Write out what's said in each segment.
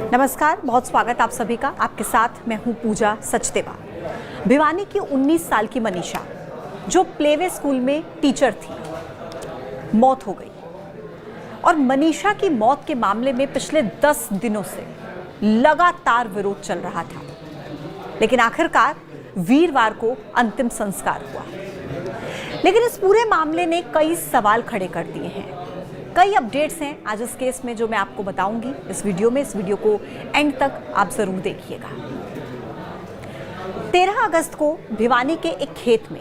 नमस्कार, बहुत स्वागत आप सभी का। आपके साथ मैं हूं पूजा सचदेवा। भिवानी की 19 साल की मनीषा, जो प्लेवे स्कूल में टीचर थी, मौत हो गई। और मनीषा की मौत के मामले में पिछले 10 दिनों से लगातार विरोध चल रहा था, लेकिन आखिरकार वीरवार को अंतिम संस्कार हुआ। लेकिन इस पूरे मामले ने कई सवाल खड़े कर दिए हैं। कई अपडेट्स हैं आज इस केस में जो मैं आपको बताऊंगी इस वीडियो में। इस वीडियो को एंड तक आप जरूर देखिएगा। 13 अगस्त को भिवानी के एक खेत में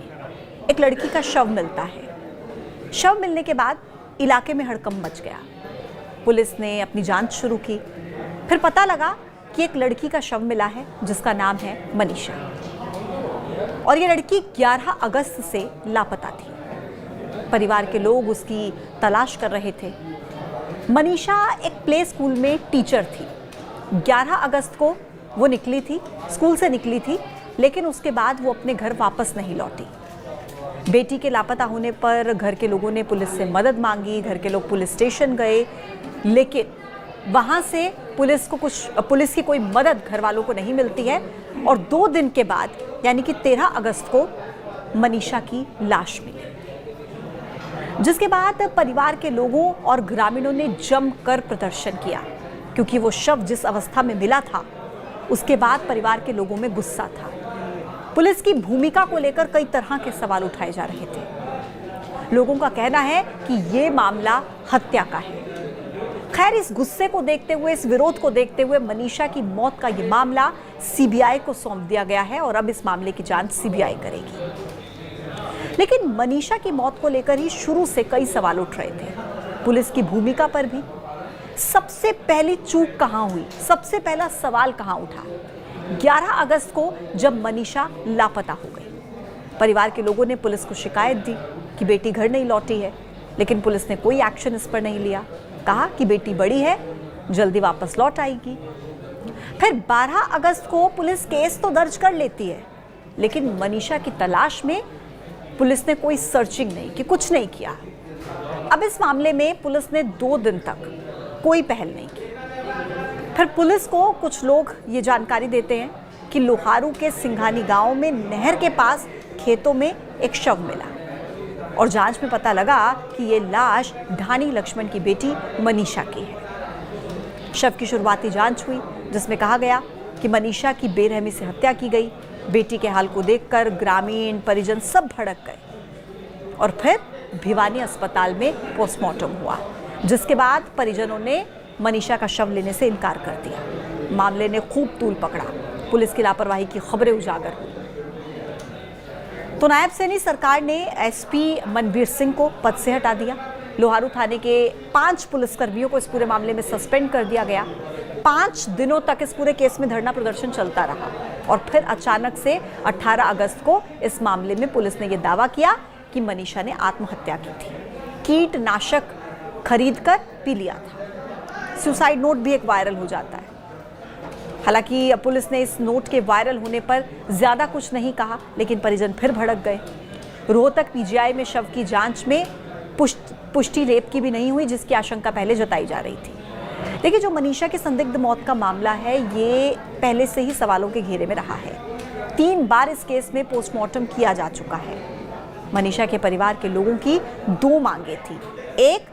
एक लड़की का शव मिलता है। शव मिलने के बाद इलाके में हड़कंप मच गया। पुलिस ने अपनी जांच शुरू की। फिर पता लगा कि एक लड़की का शव मिला है जिसका नाम है मनीषा, और ये लड़की 11 अगस्त से लापता थी। परिवार के लोग उसकी तलाश कर रहे थे। मनीषा एक प्ले स्कूल में टीचर थी। 11 अगस्त को वो निकली थी, स्कूल से निकली थी, लेकिन उसके बाद वो अपने घर वापस नहीं लौटी। बेटी के लापता होने पर घर के लोगों ने पुलिस से मदद मांगी। घर के लोग पुलिस स्टेशन गए, लेकिन वहाँ से पुलिस की कोई मदद घर वालों को नहीं मिलती है। और 2 दिन के बाद यानी कि 13 अगस्त को मनीषा की लाश मिली, जिसके बाद परिवार के लोगों और ग्रामीणों ने जमकर प्रदर्शन किया, क्योंकि वो शव जिस अवस्था में मिला था उसके बाद परिवार के लोगों में गुस्सा था। पुलिस की भूमिका को लेकर कई तरह के सवाल उठाए जा रहे थे। लोगों का कहना है कि ये मामला हत्या का है। खैर, इस गुस्से को देखते हुए, इस विरोध को देखते हुए मनीषा की मौत का ये मामला सीबीआई को सौंप दिया गया है और अब इस मामले की जांच सीबीआई करेगी। लेकिन मनीषा की मौत को लेकर ही शुरू से कई सवाल उठ रहे थे, पुलिस की भूमिका पर भी। सबसे पहली चूक कहां हुई, सबसे पहला सवाल कहां उठा? 11 अगस्त को जब मनीषा लापता हो गई, परिवार के लोगों ने पुलिस को शिकायत दी कि बेटी घर नहीं लौटी है, लेकिन पुलिस ने कोई एक्शन इस पर नहीं लिया। कहा कि बेटी बड़ी है, जल्दी वापस लौट आएगी। फिर 12 अगस्त को पुलिस केस तो दर्ज कर लेती है, लेकिन मनीषा की तलाश में पुलिस ने कोई सर्चिंग नहीं की, कुछ नहीं किया। अब इस मामले में पुलिस ने 2 दिन तक कोई पहल नहीं की। फिर पुलिस को कुछ लोग ये जानकारी देते हैं कि लोहारू के सिंघानी गांव में नहर के पास खेतों में एक शव मिला, और जांच में पता लगा कि ये लाश ढानी लक्ष्मण की बेटी मनीषा की है। शव की शुरुआती जांच हुई, जिसमें कहा गया कि मनीषा की बेरहमी से हत्या की गई। बेटी के हाल को देखकर ग्रामीण परिजन सब भड़क गए और फिर भिवानी अस्पताल में पोस्टमार्टम हुआ, जिसके बाद परिजनों ने मनीषा का शव लेने से इनकार कर दिया। मामले ने खूब तूल पकड़ा। पुलिस की लापरवाही की खबरें उजागर हुई। तो नायब सैनी सरकार ने एसपी मनवीर सिंह को पद से हटा दिया। लोहारू थाने के 5 पुलिसकर्मियों को इस पूरे मामले में सस्पेंड कर दिया गया। 5 दिनों तक इस पूरे केस में धरना प्रदर्शन चलता रहा, और फिर अचानक से 18 अगस्त को इस मामले में पुलिस ने यह दावा किया कि मनीषा ने आत्महत्या की थी। कीटनाशक खरीदकर पी लिया था। सुसाइड नोट भी एक वायरल हो जाता है। हालांकि पुलिस ने इस नोट के वायरल होने पर ज्यादा कुछ नहीं कहा, लेकिन परिजन फिर भड़क गए। रोहतक पीजीआई में शव की जांच में पुष्टि रेप की भी नहीं हुई, जिसकी आशंका पहले जताई जा रही थी। देखिए, जो मनीषा की संदिग्ध मौत का मामला है, ये पहले से ही सवालों के घेरे में रहा है। 3 बार इस केस में पोस्टमार्टम किया जा चुका है। मनीषा के परिवार के लोगों की 2 मांगे थी। एक,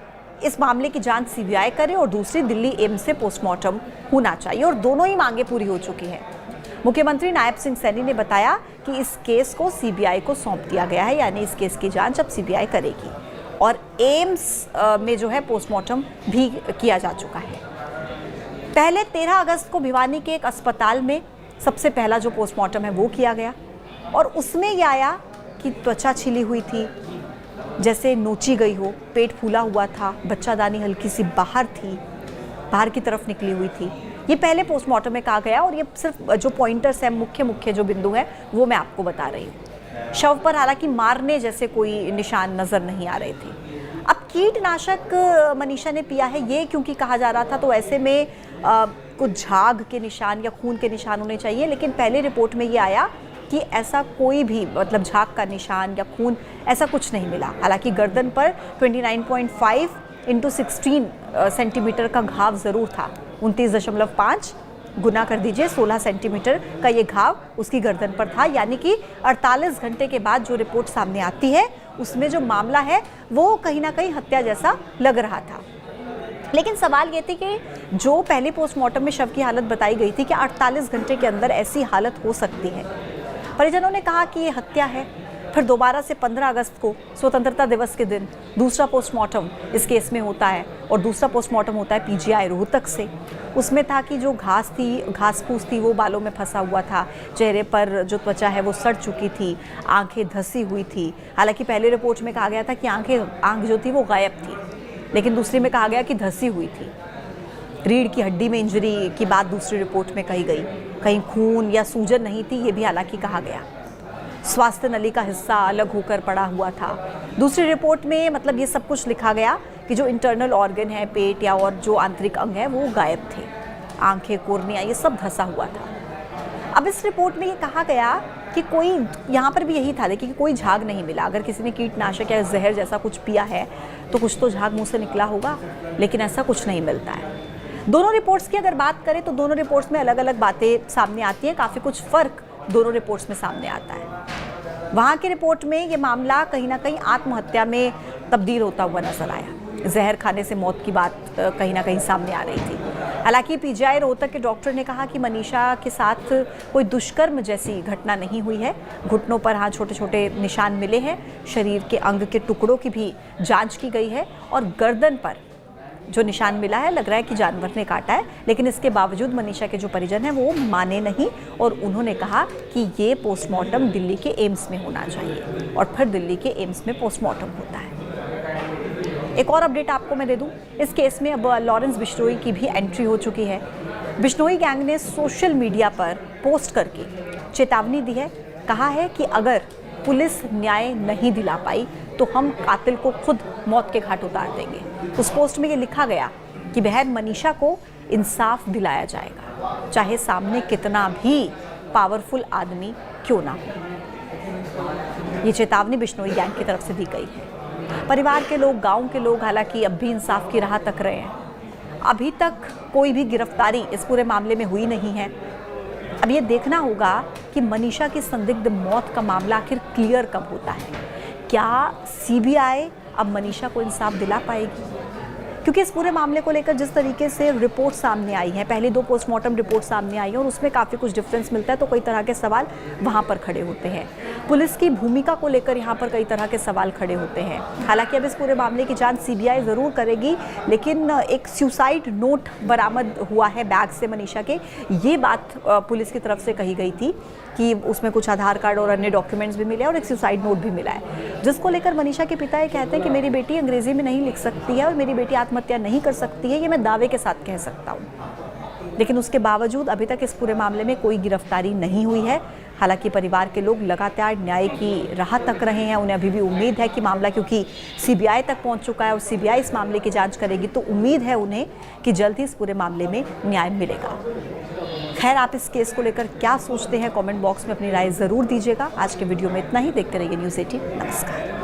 इस मामले की जांच सीबीआई करे, और दूसरी, दिल्ली एम्स से पोस्टमार्टम होना चाहिए, और दोनों ही मांगे पूरी हो चुकी हैं। मुख्यमंत्री नायब सिंह सैनी ने बताया कि इस केस को सीबीआई को सौंप दिया गया है, यानी इस केस की जांच अब सीबीआई करेगी, और एम्स में जो है पोस्टमार्टम भी किया जा चुका है। पहले 13 अगस्त को भिवानी के एक अस्पताल में सबसे पहला जो पोस्टमार्टम है वो किया गया, और उसमें यह आया कि त्वचा छिली हुई थी, जैसे नोची गई हो, पेट फूला हुआ था, बच्चादानी हल्की सी बाहर थी, बाहर की तरफ निकली हुई थी। ये पहले पोस्टमार्टम में कहा गया, और ये सिर्फ जो पॉइंटर्स हैं, मुख्य जो बिंदु हैं, वो मैं आपको बता रही हूँ। शव पर हालांकि मारने जैसे कोई निशान नजर नहीं आ रहे थे। अब कीटनाशक मनीषा ने पिया है ये क्योंकि कहा जा रहा था, तो ऐसे में कुछ झाग के निशान या खून के निशान होने चाहिए, लेकिन पहले रिपोर्ट में ये आया कि ऐसा कोई भी मतलब झाग का निशान या खून ऐसा कुछ नहीं मिला। हालांकि गर्दन पर 29.5 × 16 सेंटीमीटर का घाव ज़रूर था, 29.5 गुना कर दीजिए 16 सेंटीमीटर का ये घाव उसकी गर्दन पर था। यानी कि 48 घंटे के बाद जो रिपोर्ट सामने आती है उसमें जो मामला है वो कहीं ना कहीं हत्या जैसा लग रहा था। लेकिन सवाल ये थी कि जो पहले पोस्टमार्टम में शव की हालत बताई गई थी कि 48 घंटे के अंदर ऐसी हालत हो सकती है। परिजनों ने कहा कि ये हत्या है। फिर दोबारा से 15 अगस्त को स्वतंत्रता दिवस के दिन दूसरा पोस्टमार्टम इस केस में होता है और दूसरा पोस्टमार्टम होता है पीजीआई रोहतक से। उसमें था कि जो घास फूस थी वो बालों में फंसा हुआ था, चेहरे पर जो त्वचा है वो सड़ चुकी थी, आंखें धसी हुई थी। हालांकि पहले रिपोर्ट में कहा गया था कि आंख जो थी वो गायब थी, लेकिन दूसरी में कहा गया कि धसी हुई थी। रीढ़ की हड्डी में इंजरी की बात दूसरी रिपोर्ट में कही गई। कहीं खून या सूजन नहीं थी, ये भी हालांकि कहा गया। स्वास्थ्य नली का हिस्सा अलग होकर पड़ा हुआ था। दूसरी रिपोर्ट में मतलब ये सब कुछ लिखा गया कि जो इंटरनल ऑर्गन है, पेट या और जो आंतरिक अंग है वो गायब थे। आंखें, कोर्निया ये सब धंसा हुआ था। अब इस रिपोर्ट में ये कहा गया कि कोई, यहाँ पर भी यही था देखिए कि कोई झाग नहीं मिला। अगर किसी ने कीटनाशक या जहर जैसा कुछ पिया है तो कुछ तो झाग मुंह से निकला होगा, लेकिन ऐसा कुछ नहीं मिलता है। दोनों रिपोर्ट्स की अगर बात करें तो दोनों रिपोर्ट्स में अलग अलग बातें सामने आती हैं। काफ़ी कुछ फ़र्क दोनों रिपोर्ट्स में सामने आता है। वहाँ की रिपोर्ट में ये मामला कहीं ना कहीं आत्महत्या में तब्दील होता हुआ नजर आया। जहर खाने से मौत की बात कहीं ना कहीं सामने आ रही थी। हालांकि पीजीआई रोहतक के डॉक्टर ने कहा कि मनीषा के साथ कोई दुष्कर्म जैसी घटना नहीं हुई है। घुटनों पर हाँ छोटे छोटे निशान मिले हैं। शरीर के अंग के टुकड़ों की भी जांच की गई है और गर्दन पर जो निशान मिला है लग रहा है कि जानवर ने काटा है। लेकिन इसके बावजूद मनीषा के जो परिजन हैं वो माने नहीं और उन्होंने कहा कि ये पोस्टमार्टम दिल्ली के एम्स में होना चाहिए और फिर दिल्ली के एम्स में पोस्टमार्टम होता है। एक और अपडेट आपको मैं दे दूं, इस केस में अब लॉरेंस बिश्नोई की भी एंट्री हो चुकी है। बिश्नोई गैंग ने सोशल मीडिया पर पोस्ट करके चेतावनी दी है। कहा है कि अगर पुलिस न्याय नहीं दिला पाई तो हम कातिल को खुद मौत के घाट उतार देंगे। उस पोस्ट में ये लिखा गया कि बहन मनीषा को इंसाफ दिलाया जाएगा, चाहे सामने कितना भी पावरफुल आदमी क्यों ना हो। ये चेतावनी बिश्नोई गैंग की तरफ से दी गई है। परिवार के लोग, गांव के लोग हालांकि अब भी इंसाफ की राह तक रहे हैं। अभी तक कोई भी गिरफ्तारी इस पूरे मामले में हुई नहीं है। अब ये देखना होगा कि मनीषा की संदिग्ध मौत का मामला आखिर क्लियर कब होता है। क्या सीबीआई अब मनीषा को इंसाफ दिला पाएगी? क्योंकि इस पूरे मामले को लेकर जिस तरीके से रिपोर्ट सामने आई है, पहले 2 पोस्टमार्टम रिपोर्ट सामने आई है और उसमें काफ़ी कुछ डिफरेंस मिलता है, तो कई तरह के सवाल वहाँ पर खड़े होते हैं। पुलिस की भूमिका को लेकर यहाँ पर कई तरह के सवाल खड़े होते हैं। हालांकि अब इस पूरे मामले की जांच सीबीआई ज़रूर करेगी, लेकिन एक सुसाइड नोट बरामद हुआ है बैग से मनीषा के। ये बात पुलिस की तरफ से कही गई थी कि उसमें कुछ आधार कार्ड और अन्य डॉक्यूमेंट्स भी मिले और एक सुसाइड नोट भी मिला है, जिसको लेकर मनीषा के पिता ये कहते हैं कि मेरी बेटी अंग्रेजी में नहीं लिख सकती है और मेरी बेटी आत्महत्या नहीं कर सकती है, ये मैं दावे के साथ कह सकता हूँ। लेकिन उसके बावजूद अभी तक इस पूरे मामले में कोई गिरफ्तारी नहीं हुई है। हालांकि परिवार के लोग लगातार न्याय की राह तक रहे हैं। उन्हें अभी भी उम्मीद है कि मामला क्योंकि सीबीआई तक पहुंच चुका है और सीबीआई इस मामले की जांच करेगी, तो उम्मीद है उन्हें कि जल्द ही इस पूरे मामले में न्याय मिलेगा। खैर, आप इस केस को लेकर क्या सोचते हैं, कमेंट बॉक्स में अपनी राय ज़रूर दीजिएगा। आज के वीडियो में इतना ही। देखते रहिए न्यूज़ 18। नमस्कार।